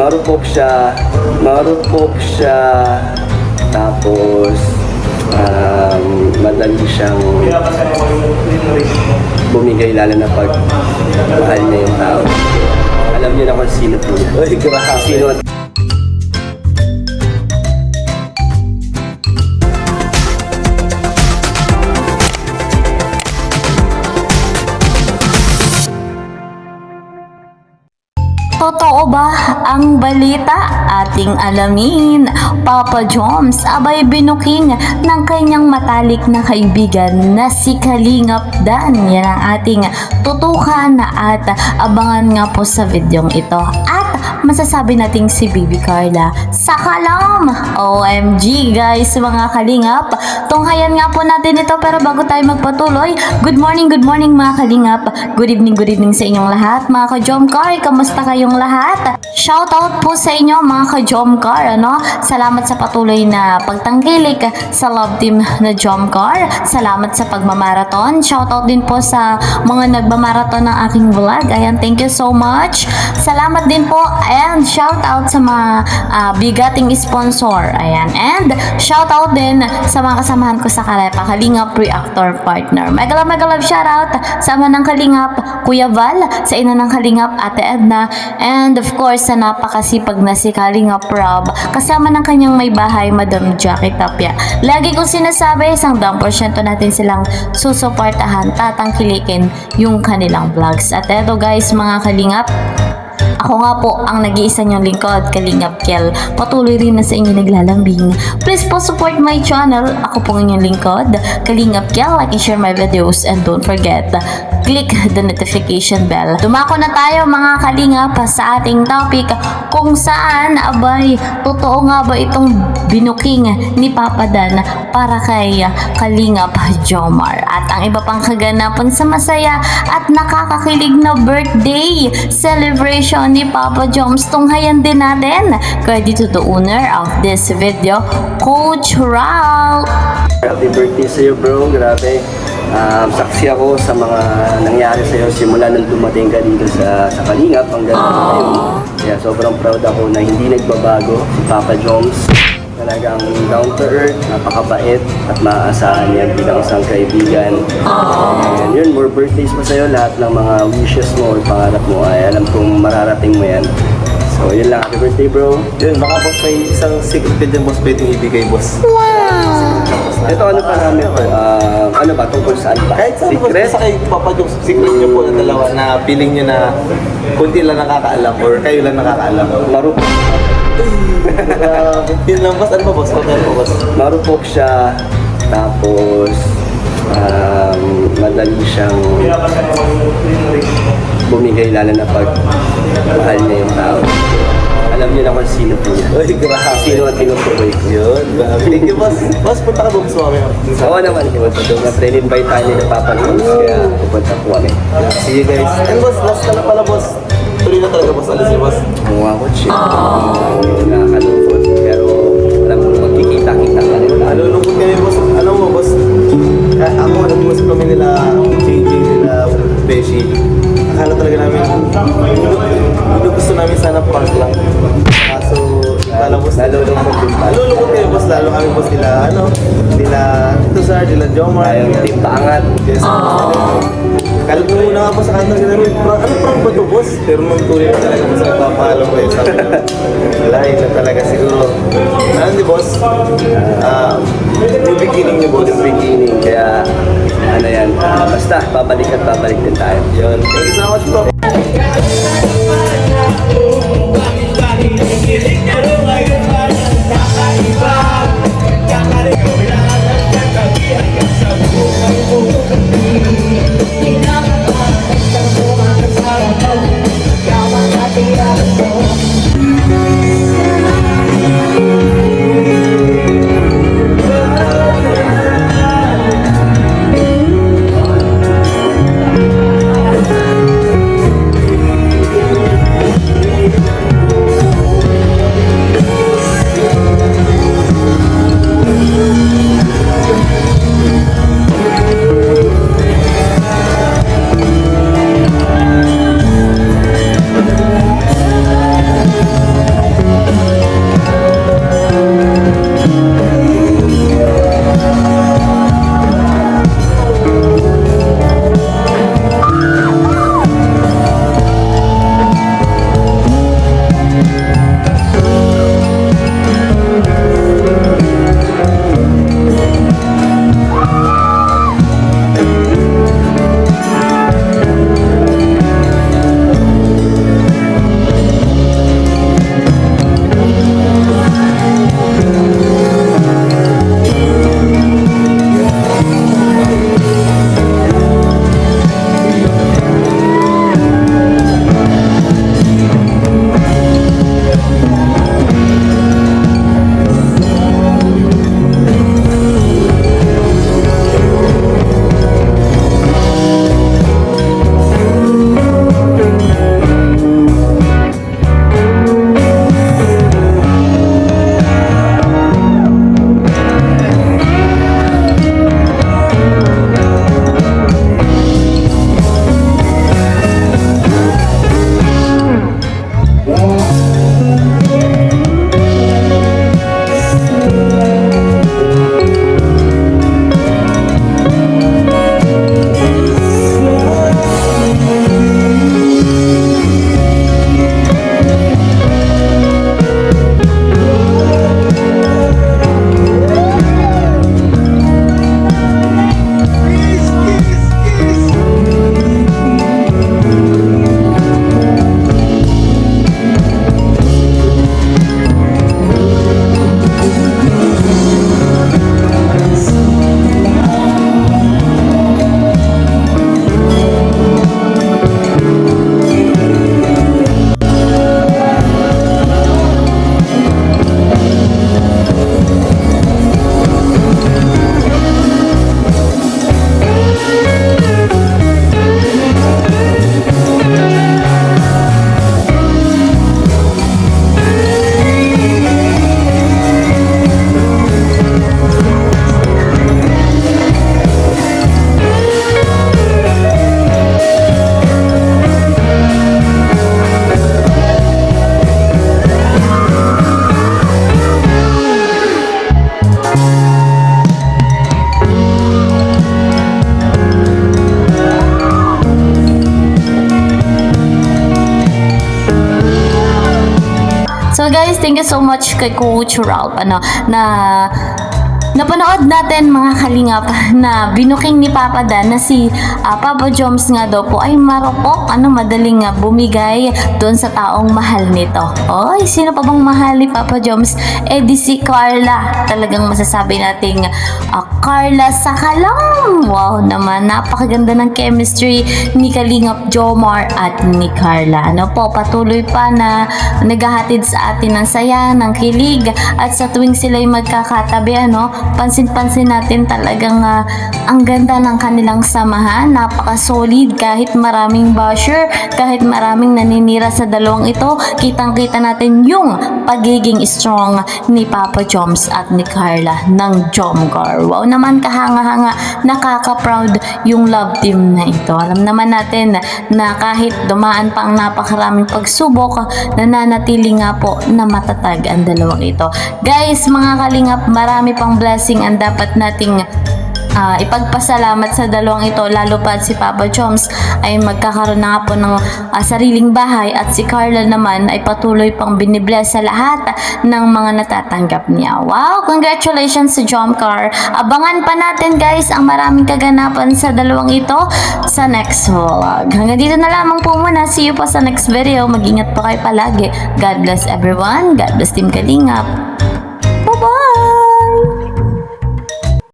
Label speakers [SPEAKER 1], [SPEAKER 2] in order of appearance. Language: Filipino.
[SPEAKER 1] marupok siya, tapos madali siyang bumigay lalo na pag mahal niya yung tao. Alam niyo na kung sino po niya.
[SPEAKER 2] Uy, grabe.
[SPEAKER 1] Sino at
[SPEAKER 3] Totoo ba ang balita? Ating alamin. Papa Joms abay binuking ng kanyang matalik na kaibigan na si Kalingap Dan. Yan ang ating tutukan at abangan nga po sa videong ito. At masasabi nating si Bibi Carla sa kalam. OMG guys mga Kalingap. Tunghayan nga po natin ito, pero bago tayo magpatuloy, good morning mga Kalingap. Good evening sa inyong lahat mga ka-Jomcar. Kamusta kayong lahat? Shoutout po sa inyo mga ka-Jomcar, ano? Salamat sa patuloy na pagtangkilik sa love team na Jomcar. Salamat sa pagmamarathon. Shoutout din po sa mga nagmamarathon ng aking vlog. Ayan, thank you so much. Salamat din po and shoutout sa mga bigating sponsor. Ayan, and shoutout din sa mga kasamahan ko sa Karepa, Kalingap Reactor Partner. Mega love shoutout sa ama ng Kalingap, Kuya Val, sa ina ng Kalingap, Ate Edna, and of course sa napakasipag na si Kalingap Rob, kasama ng kanyang may bahay, Madam Jackie Tapia. Lagi kong sinasabi, 100% natin silang susuportahan, tatangkilikin yung kanilang vlogs. At eto guys mga Kalingap, ako nga po ang nag-iisa niyong lingkod, Kalingap Kel. Patuloy rin na sa inyo naglalambing. Please po support my channel. Ako po ang inyong lingkod, Kalingap Kel. Like and share my videos and don't forget, click the notification bell. Dumako na tayo mga Kalingap sa ating topic kung saan abay, totoo nga ba itong binuking ni Papa Dan para kay Kalingap Jomar. At ang iba pang kaganapan sa masaya at nakakakilig na birthday celebration ni Papa Joms, tunghayan din natin. Credit to the owner of this video, Coach Ralph.
[SPEAKER 1] happy birthday sa'yo bro, grabe. Saksi ako sa mga nangyari sa'yo simula nang dumating ka dito sa Kalingap hanggang ngayon. Kaya sobrang proud ako na hindi nagbabago si Papa Joms. Talagang down to earth, napakabait at maaasahan yan bilang isang kaibigan. And yun, more birthdays pa sa'yo, lahat ng mga wishes mo or pangarap mo ay alam kong mararating mo yan. So yun lang, happy birthday bro.
[SPEAKER 2] Yun, baka boss may isang secret ka dyan boss pwedeng ibigay boss.
[SPEAKER 1] Ito ano pa namin po, ano ba, tungkol saan ba?
[SPEAKER 2] Kahit saan boss, basta kay Papa Joms, secret nyo po na dalawa na feeling nyo na kunti lang nakakaalam or kayo lang nakakaalam.
[SPEAKER 1] Marupok.
[SPEAKER 2] Yun lang boss, ano ba boss? Ano ba boss?
[SPEAKER 1] Marupok siya, tapos madali siyang bumigay lalo na pag mahal niya yung tao. Alam niyo na kung sino po niya.
[SPEAKER 2] Uy, grabe.
[SPEAKER 1] Sino ang tinutukoy ko.
[SPEAKER 2] Yun, grabe. Thank you boss. Boss, punta ka ba boss mamaya?
[SPEAKER 1] Oo naman, punta doon. Na-invite tayo ni Papa Joms, kaya pupunta po kami.
[SPEAKER 2] See you guys. And boss, last ka na pala boss. Tuloy na talaga boss, alas niyo boss.
[SPEAKER 1] Mukha ko chill. Hindi nakakalungkot. Pero alam mo, magkikita-kita ka rin.
[SPEAKER 2] Nalulungkot kami boss. Alam mo boss, ako nag-usap kami nila JJ, nila Beshi. Akala talaga namin, hindi gusto namin sana prank lang. Kaso, akala boss, nalulungkot kami boss, lalo kami boss nila, nila Tuzar, nila Jomar.
[SPEAKER 1] Ayaw yung paangat.
[SPEAKER 2] Yes, kalit mo muna nga po sa kanto, ano prank ba ito boss? Pero nung tuloy na talaga boss, nagpapalo ko yung sabi na, wala, yun na talaga siguro. Ano di boss? Yung beginning niyo boss.
[SPEAKER 1] Yung beginning, kaya ano yan, basta babalik at babalik din tayo.
[SPEAKER 2] Yun, thank you so much bro.
[SPEAKER 3] So guys, thank you so much kay Coach Ralph na napanood natin mga kalingap na binuking ni Papa Dan na si Papa Joms nga daw po ay marupok, madaling bumigay doon sa taong mahal nito. Oy, sino pa bang mahal ni Papa Joms? Di si Carla. Talagang masasabi nating Carla Sakalang. Wow naman, napakaganda ng chemistry ni Kalingap Jomar at ni Carla. Patuloy pa na naghahatid sa atin ng saya, ng kilig, at sa tuwing sila'y magkakatabi, pansin-pansin natin talagang ang ganda ng kanilang samahan. Napaka-solid kahit maraming basher, kahit maraming naninira sa dalawang ito. Kitang-kita natin yung pagiging strong ni Papa Joms at ni Carla ng Jomgar. Wow naman, kahanga-hanga, nakaka-proud yung love team na ito. Alam naman natin na kahit dumaan pa ang napakaraming pagsubok, nananatili nga po na matatag ang dalawang ito. Guys, mga kalingap, marami pang blessing ang dapat nating ipagpasalamat sa dalawang ito, lalo pa si Papa Joms ay magkakaroon na nga po ng sariling bahay, at si Carla naman ay patuloy pang binibless sa lahat ng mga natatanggap niya. Wow, congratulations sa Jomcar. Abangan pa natin guys ang maraming kaganapan sa dalawang ito sa next vlog. Hanggang dito na lamang po muna. See you po sa next video. Mag-ingat po kayo palagi. God bless everyone. God bless Team Kalingap.